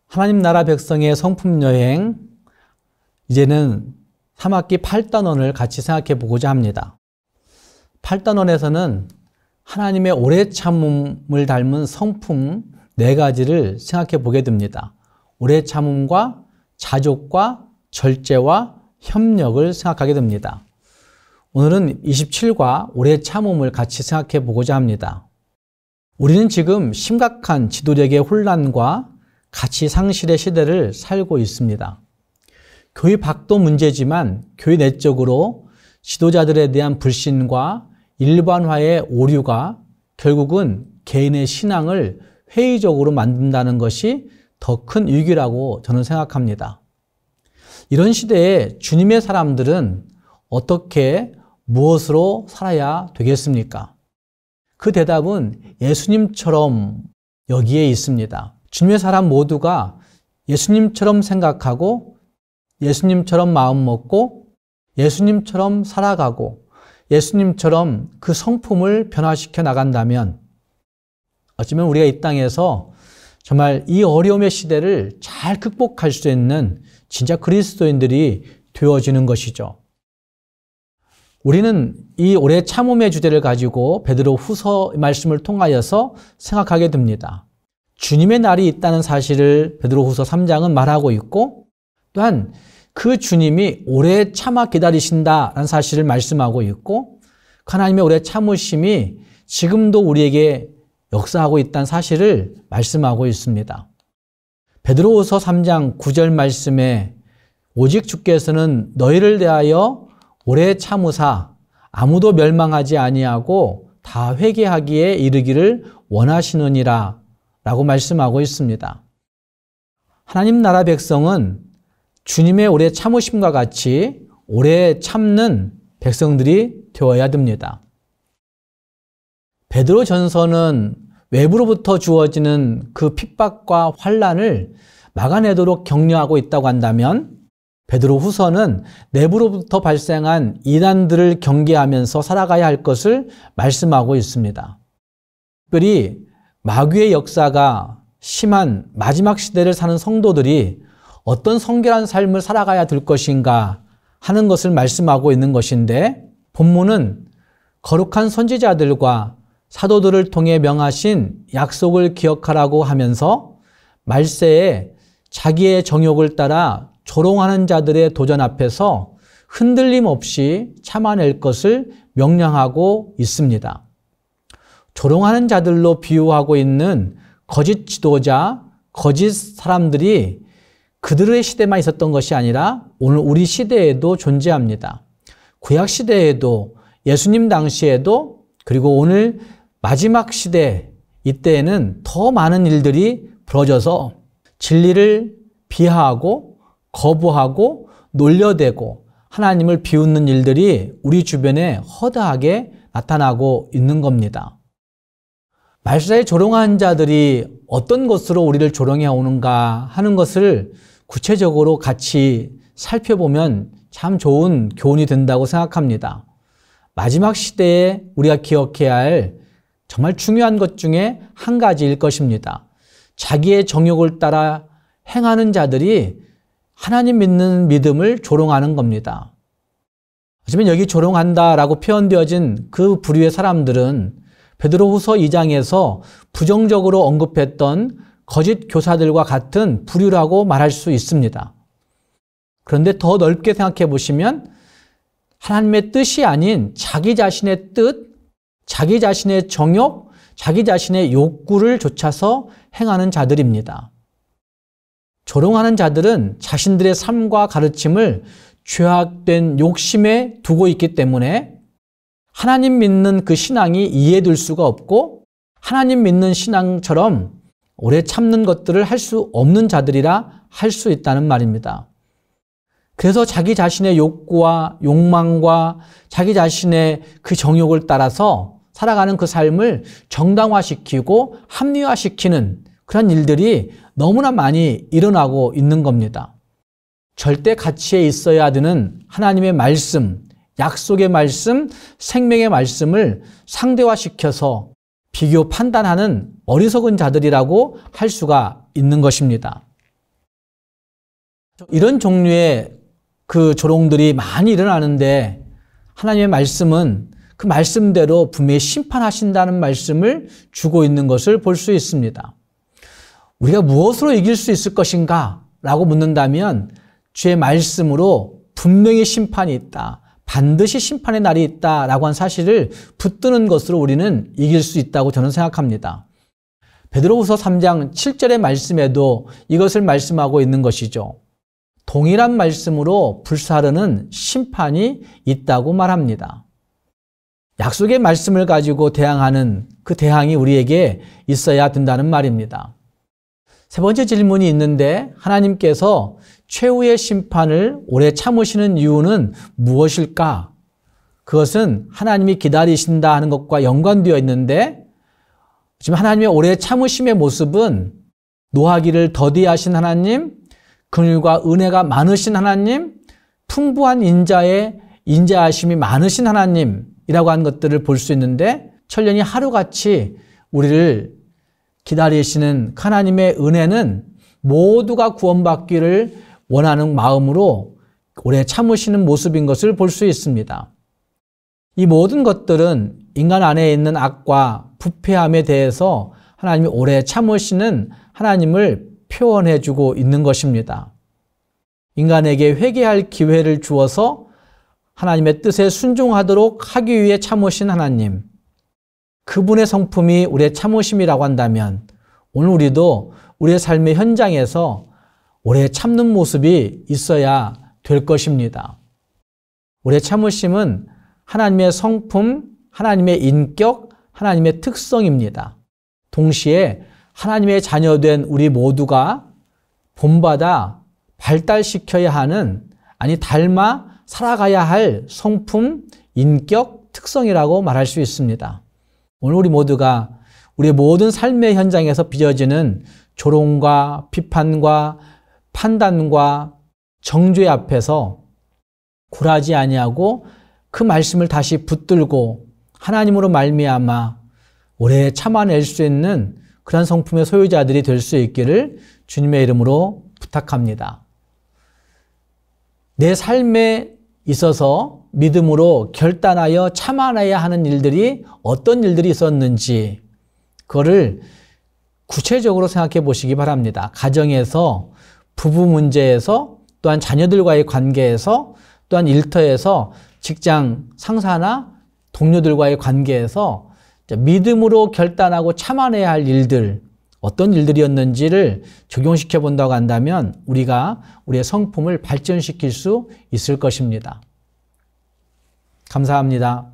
하나님 나라 백성의 성품 여행, 이제는 3학기 8단원을 같이 생각해 보고자 합니다. 8단원에서는 하나님의 오래 참음을 닮은 성품 4가지를 생각해 보게 됩니다. 오래 참음과 자족과 절제와 협력을 생각하게 됩니다. 오늘은 27과 오래 참음을 같이 생각해 보고자 합니다. 우리는 지금 심각한 지도력의 혼란과 가치 상실의 시대를 살고 있습니다. 교회 밖도 문제지만 교회 내적으로 지도자들에 대한 불신과 일반화의 오류가 결국은 개인의 신앙을 회의적으로 만든다는 것이 더 큰 위기라고 저는 생각합니다. 이런 시대에 주님의 사람들은 어떻게 무엇으로 살아야 되겠습니까? 그 대답은 예수님처럼 여기에 있습니다. 주님의 사람 모두가 예수님처럼 생각하고 예수님처럼 마음 먹고 예수님처럼 살아가고 예수님처럼 그 성품을 변화시켜 나간다면 어쩌면 우리가 이 땅에서 정말 이 어려움의 시대를 잘 극복할 수 있는 진짜 그리스도인들이 되어지는 것이죠. 우리는 이 오래 참음의 주제를 가지고 베드로 후서 말씀을 통하여서 생각하게 됩니다. 주님의 날이 있다는 사실을 베드로 후서 3장은 말하고 있고 또한 그 주님이 오래 참아 기다리신다라는 사실을 말씀하고 있고 하나님의 오래 참으심이 지금도 우리에게 역사하고 있다는 사실을 말씀하고 있습니다. 베드로후서 3장 9절 말씀에 오직 주께서는 너희를 대하여 오래 참으사 아무도 멸망하지 아니하고 다 회개하기에 이르기를 원하시느니라 라고 말씀하고 있습니다. 하나님 나라 백성은 주님의 오래 참으심과 같이 오래 참는 백성들이 되어야 됩니다. 베드로 전서는 외부로부터 주어지는 그 핍박과 환난을 막아내도록 격려하고 있다고 한다면 베드로 후서는 내부로부터 발생한 이단들을 경계하면서 살아가야 할 것을 말씀하고 있습니다. 특별히 마귀의 역사가 심한 마지막 시대를 사는 성도들이 어떤 성결한 삶을 살아가야 될 것인가 하는 것을 말씀하고 있는 것인데 본문은 거룩한 선지자들과 사도들을 통해 명하신 약속을 기억하라고 하면서 말세에 자기의 정욕을 따라 조롱하는 자들의 도전 앞에서 흔들림 없이 참아낼 것을 명령하고 있습니다. 조롱하는 자들로 비유하고 있는 거짓 지도자, 거짓 사람들이 그들의 시대만 있었던 것이 아니라 오늘 우리 시대에도 존재합니다. 구약 시대에도 예수님 당시에도 그리고 오늘 마지막 시대 이때에는 더 많은 일들이 벌어져서 진리를 비하하고 거부하고 놀려대고 하나님을 비웃는 일들이 우리 주변에 허다하게 나타나고 있는 겁니다. 말세에 조롱하는 자들이 어떤 것으로 우리를 조롱해 오는가 하는 것을 구체적으로 같이 살펴보면 참 좋은 교훈이 된다고 생각합니다. 마지막 시대에 우리가 기억해야 할 정말 중요한 것 중에 한 가지일 것입니다. 자기의 정욕을 따라 행하는 자들이 하나님 믿는 믿음을 조롱하는 겁니다. 하지만 여기 조롱한다라고 표현되어진 그 부류의 사람들은 베드로후서 2장에서 부정적으로 언급했던 거짓 교사들과 같은 부류라고 말할 수 있습니다. 그런데 더 넓게 생각해 보시면 하나님의 뜻이 아닌 자기 자신의 뜻, 자기 자신의 정욕, 자기 자신의 욕구를 좇아서 행하는 자들입니다. 조롱하는 자들은 자신들의 삶과 가르침을 죄악된 욕심에 두고 있기 때문에 하나님 믿는 그 신앙이 이해될 수가 없고 하나님 믿는 신앙처럼 오래 참는 것들을 할 수 없는 자들이라 할 수 있다는 말입니다. 그래서 자기 자신의 욕구와 욕망과 자기 자신의 그 정욕을 따라서 살아가는 그 삶을 정당화시키고 합리화시키는 그런 일들이 너무나 많이 일어나고 있는 겁니다. 절대 가치에 있어야 되는 하나님의 말씀, 약속의 말씀, 생명의 말씀을 상대화시켜서 비교 판단하는 어리석은 자들이라고 할 수가 있는 것입니다. 이런 종류의 그 조롱들이 많이 일어나는데 하나님의 말씀은 그 말씀대로 분명히 심판하신다는 말씀을 주고 있는 것을 볼 수 있습니다. 우리가 무엇으로 이길 수 있을 것인가? 라고 묻는다면 주의 말씀으로 분명히 심판이 있다. 반드시 심판의 날이 있다라고 한 사실을 붙드는 것으로 우리는 이길 수 있다고 저는 생각합니다. 베드로후서 3장 7절의 말씀에도 이것을 말씀하고 있는 것이죠. 동일한 말씀으로 불사르는 심판이 있다고 말합니다. 약속의 말씀을 가지고 대항하는 그 대항이 우리에게 있어야 된다는 말입니다. 세 번째 질문이 있는데 하나님께서 최후의 심판을 오래 참으시는 이유는 무엇일까? 그것은 하나님이 기다리신다 하는 것과 연관되어 있는데 지금 하나님의 오래 참으심의 모습은 노하기를 더디하신 하나님, 긍휼과 은혜가 많으신 하나님, 풍부한 인자하심이 많으신 하나님이라고 하는 것들을 볼 수 있는데 천년이 하루같이 우리를 기다리시는 하나님의 은혜는 모두가 구원받기를 원하는 마음으로 오래 참으시는 모습인 것을 볼 수 있습니다. 이 모든 것들은 인간 안에 있는 악과 부패함에 대해서 하나님이 오래 참으시는 하나님을 표현해 주고 있는 것입니다. 인간에게 회개할 기회를 주어서 하나님의 뜻에 순종하도록 하기 위해 참으신 하나님, 그분의 성품이 우리의 참으심이라고 한다면 오늘 우리도 우리의 삶의 현장에서 오래 참는 모습이 있어야 될 것입니다. 오래 참으심은 하나님의 성품, 하나님의 인격, 하나님의 특성입니다. 동시에 하나님의 자녀된 우리 모두가 본받아 발달시켜야 하는, 아니 닮아 살아가야 할 성품, 인격, 특성이라고 말할 수 있습니다. 오늘 우리 모두가 우리의 모든 삶의 현장에서 빚어지는 조롱과 비판과 판단과 정죄 앞에서 굴하지 아니하고 그 말씀을 다시 붙들고 하나님으로 말미암아 오래 참아낼 수 있는 그런 성품의 소유자들이 될 수 있기를 주님의 이름으로 부탁합니다. 내 삶에 있어서 믿음으로 결단하여 참아내야 하는 일들이 어떤 일들이 있었는지 그거를 구체적으로 생각해 보시기 바랍니다. 가정에서, 부부 문제에서, 또한 자녀들과의 관계에서, 또한 일터에서, 직장 상사나 동료들과의 관계에서 믿음으로 결단하고 참아내야 할 일들, 어떤 일들이었는지를 적용시켜 본다고 한다면 우리가 우리의 성품을 발전시킬 수 있을 것입니다. 감사합니다.